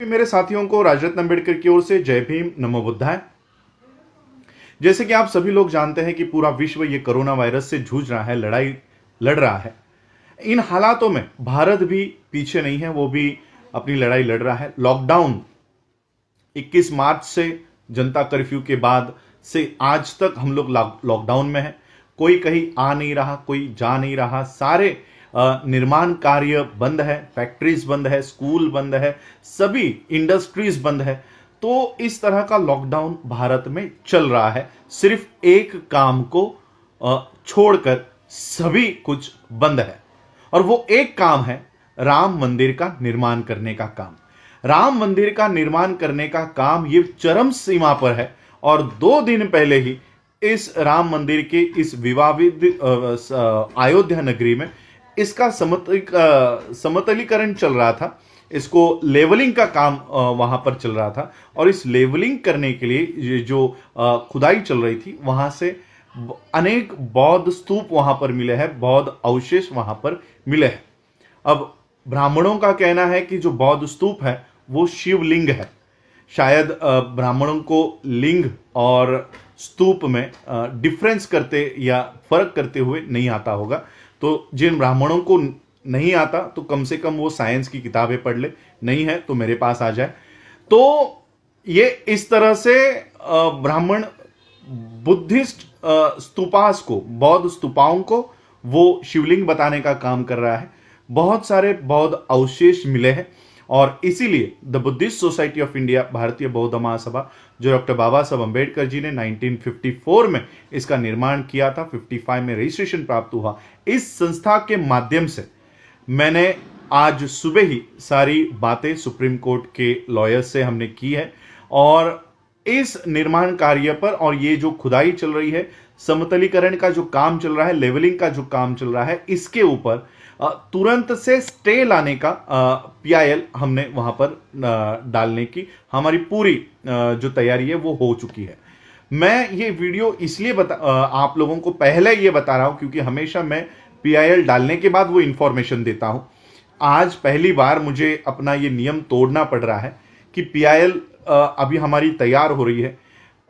मेरे साथियों को राजरत्न अम्बेडकर की ओर से जय भीम, नमो बुद्धाय। जैसे कि आप सभी लोग जानते हैं कि पूरा विश्व ये कोरोना वायरस से जूझ रहा है, लड़ाई लड़ रहा है। इन हालातों में भारत भी पीछे नहीं है, वो भी अपनी लड़ाई लड़ रहा है। लॉकडाउन 21 मार्च से जनता कर्फ्यू के बाद से आज तक हम लोग लॉकडाउन में हैं। कोई कहीं आ नहीं रहा, कोई जा नहीं रहा। सारे निर्माण कार्य बंद है, फैक्ट्रीज बंद है, स्कूल बंद है, सभी इंडस्ट्रीज बंद है। तो इस तरह का लॉकडाउन भारत में चल रहा है। सिर्फ एक काम को छोड़कर सभी कुछ बंद है, और वो एक काम है राम मंदिर का निर्माण करने का काम। राम मंदिर का निर्माण करने का काम ये चरम सीमा पर है, और 2 दिन पहले ही इस राम मंदिर के इस विवादित अयोध्या नगरी में इसका समतलीकरण चल रहा था। इसको लेवलिंग का काम वहां पर चल रहा था, और इस लेवलिंग करने के लिए ये जो खुदाई चल रही थी, वहां से अनेक बौद्ध स्तूप वहां पर मिले हैं, बौद्ध अवशेष वहां पर मिले हैं। अब ब्राह्मणों का कहना है कि जो बौद्ध स्तूप है वो शिवलिंग है। शायद ब्राह्मणों को लिंग और स्तूप में डिफरेंस करते या फर्क करते हुए नहीं आता होगा। तो जिन ब्राह्मणों को नहीं आता तो कम से कम वो साइंस की किताबें पढ़ ले, नहीं है तो मेरे पास आ जाए। तो ये इस तरह से ब्राह्मण बुद्धिस्ट स्तूपास को, बौद्ध स्तूपाओं को वो शिवलिंग बताने का काम कर रहा है। बहुत सारे बौद्ध अवशेष मिले हैं, और इसीलिए the Buddhist society of India, भारतीय बौद्ध महासभा, जो डॉक्टर बाबा साहब अम्बेडकर जी ने 1954 में इसका निर्माण किया था, 55 में रजिस्ट्रेशन प्राप्त हुआ। इस संस्था के माध्यम से मैंने आज सुबह ही सारी बातें सुप्रीम कोर्ट के लॉयर्स से हमने की है, और इस निर्माण कार्य पर और ये जो खुदाई चल रही है, समतलीकरण का जो काम चल रहा है, लेवलिंग का जो काम चल रहा है, इसके ऊपर तुरंत से स्टे लाने का पीआईएल हमने वहां पर डालने की हमारी पूरी जो तैयारी है वो हो चुकी है। मैं ये वीडियो इसलिए आप लोगों को पहले ये बता रहा हूं क्योंकि हमेशा मैं पीआईएल डालने के बाद वो इंफॉर्मेशन देता हूं। आज पहली बार मुझे अपना ये नियम तोड़ना पड़ रहा है कि पीआईएल अभी हमारी तैयार हो रही है,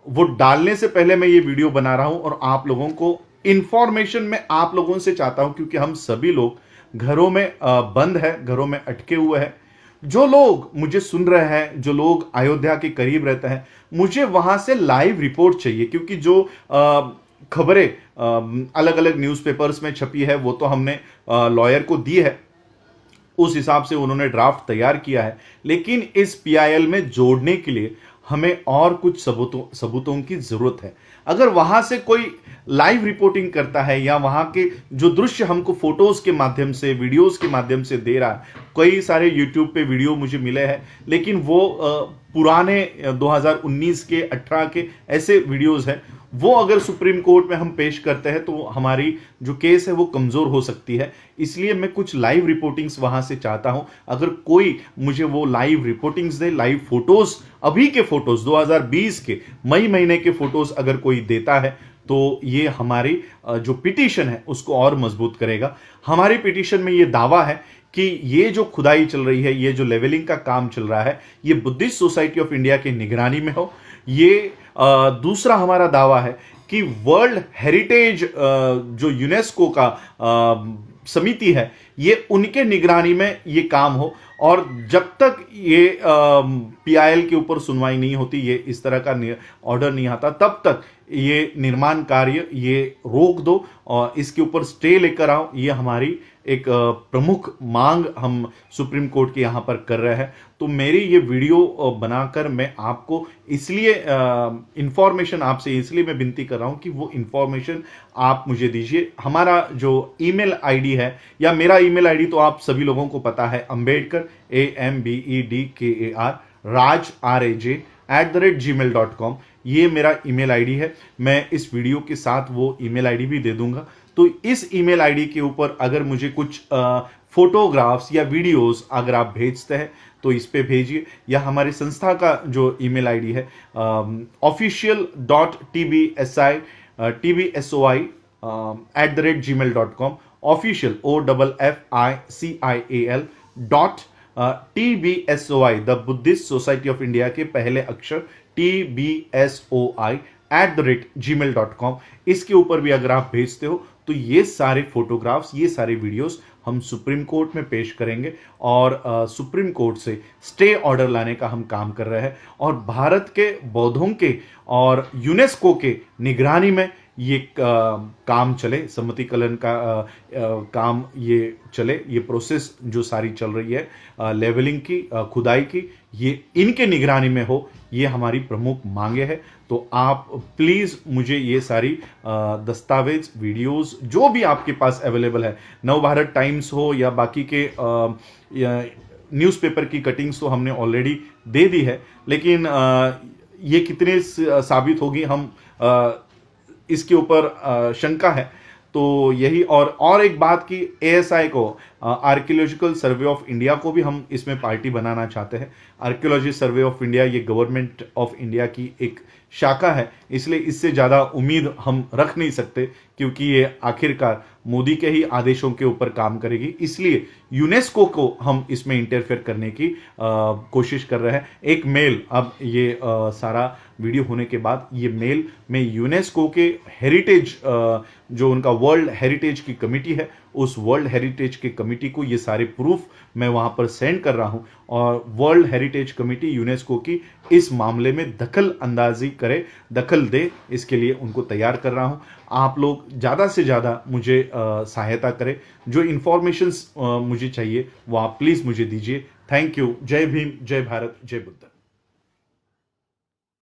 वो डालने से पहले मैं ये वीडियो बना रहा हूं, और आप लोगों को इंफॉर्मेशन में आप लोगों से चाहता हूं, क्योंकि हम सभी लोग घरों में बंद है, घरों में अटके हुए हैं। जो लोग मुझे सुन रहे हैं, जो लोग अयोध्या के करीब रहते हैं, मुझे वहां से लाइव रिपोर्ट चाहिए, क्योंकि जो खबरें अलग अलग न्यूज़पेपर्स में छपी है वो तो हमने लॉयर को दी है, उस हिसाब से उन्होंने ड्राफ्ट तैयार किया है। लेकिन इस पीआईएल में जोड़ने के लिए हमें और कुछ सबूतों की जरूरत है। अगर वहां से कोई लाइव रिपोर्टिंग करता है, या वहां के जो दृश्य हमको फोटोज के माध्यम से, वीडियोस के माध्यम से दे रहा है, कई सारे यूट्यूब पे वीडियो मुझे मिले हैं, लेकिन वो पुराने 2019 के 18 के ऐसे वीडियोस हैं, वो अगर सुप्रीम कोर्ट में हम पेश करते हैं तो हमारी जो केस है वो कमजोर हो सकती है। इसलिए मैं कुछ लाइव रिपोर्टिंग्स वहां से चाहता हूं। अगर कोई मुझे वो लाइव रिपोर्टिंग्स दे, लाइव फोटोज, अभी के फोटोज 2020 के मई महीने के फोटोज अगर कोई देता है, तो ये हमारी जो पिटीशन है उसको और मजबूत करेगा। हमारी पिटीशन में ये दावा है कि ये जो खुदाई चल रही है, ये जो लेवलिंग का काम चल रहा है, ये बुद्धिस्ट सोसाइटी ऑफ इंडिया की निगरानी में हो। ये दूसरा हमारा दावा है कि वर्ल्ड हेरिटेज जो यूनेस्को का समिति है, ये उनके निगरानी में ये काम हो, और जब तक ये पीआईएल के ऊपर सुनवाई नहीं होती, ये इस तरह का ऑर्डर नहीं आता, तब तक ये निर्माण कार्य ये रोक दो और इसके ऊपर स्टे लेकर आओ। ये हमारी एक प्रमुख मांग हम सुप्रीम कोर्ट के यहाँ पर कर रहे हैं। तो मेरी ये वीडियो बनाकर मैं आपको इसलिए इंफॉर्मेशन आपसे इसलिए मैं विनती कर रहा हूँ कि वो इंफॉर्मेशन आप मुझे दीजिए। हमारा जो ईमेल आईडी है, या मेरा ईमेल आईडी तो आप सभी लोगों को पता है, अम्बेडकर AMBEDKAR राज RAJ@gmail.com, ये मेरा ईमेल आईडी है। मैं इस वीडियो के साथ वो ईमेल आईडी भी दे दूंगा। तो इस ईमेल आईडी के ऊपर अगर मुझे कुछ फोटोग्राफ्स या वीडियोस अगर आप भेजते हैं तो इस पे भेजिए, या हमारी संस्था का जो ईमेल आईडी है official.tbsoi@gmail.com, official OFFICIAL TBSOI the Buddhist society of India के पहले अक्षर TBSOI@gmail.com, इसके ऊपर भी अगर आप भेजते हो तो ये सारे फोटोग्राफ्स, ये सारे वीडियोस हम सुप्रीम कोर्ट में पेश करेंगे और सुप्रीम कोर्ट से स्टे ऑर्डर लाने का हम काम कर रहे हैं और भारत के बौद्धों के और यूनेस्को के निगरानी में ये काम चले, सम्मतिकलन का काम ये चले, ये प्रोसेस जो सारी चल रही है लेवलिंग की, खुदाई की, ये इनके निगरानी में हो, ये हमारी प्रमुख मांगे है। तो आप प्लीज़ मुझे ये सारी दस्तावेज, वीडियोस जो भी आपके पास अवेलेबल है, नवभारत टाइम्स हो या बाकी के न्यूज़पेपर की कटिंग्स तो हमने ऑलरेडी दे दी है, लेकिन ये कितने साबित होगी हम इसके ऊपर शंका है। तो यही और एक बात की ASI को, आर्कियोलॉजिकल सर्वे ऑफ इंडिया को भी हम इसमें पार्टी बनाना चाहते हैं। आर्कियोलॉजी सर्वे ऑफ इंडिया ये गवर्नमेंट ऑफ इंडिया की एक शाखा है, इसलिए इससे ज़्यादा उम्मीद हम रख नहीं सकते क्योंकि ये आखिरकार मोदी के ही आदेशों के ऊपर काम करेगी, इसलिए यूनेस्को को हम इसमें इंटरफेयर करने की कोशिश कर रहे हैं। एक मेल, अब ये सारा वीडियो होने के बाद ये मेल में यूनेस्को के हेरिटेज, जो उनका वर्ल्ड हेरिटेज की कमिटी है, उस वर्ल्ड हेरिटेज की कमिटी को ये सारे प्रूफ मैं वहां पर सेंड कर रहा हूं और वर्ल्ड हेरिटेज कमिटी यूनेस्को की इस मामले में दखल अंदाजी करे, दखल दे, इसके लिए उनको तैयार कर रहा हूं। आप लोग ज़्यादा से ज़्यादा मुझे सहायता करें, जो इंफॉर्मेशंस मुझे चाहिए वो आप प्लीज़ मुझे दीजिए। Thank you. जय भीम, जय भारत, जय बुद्ध।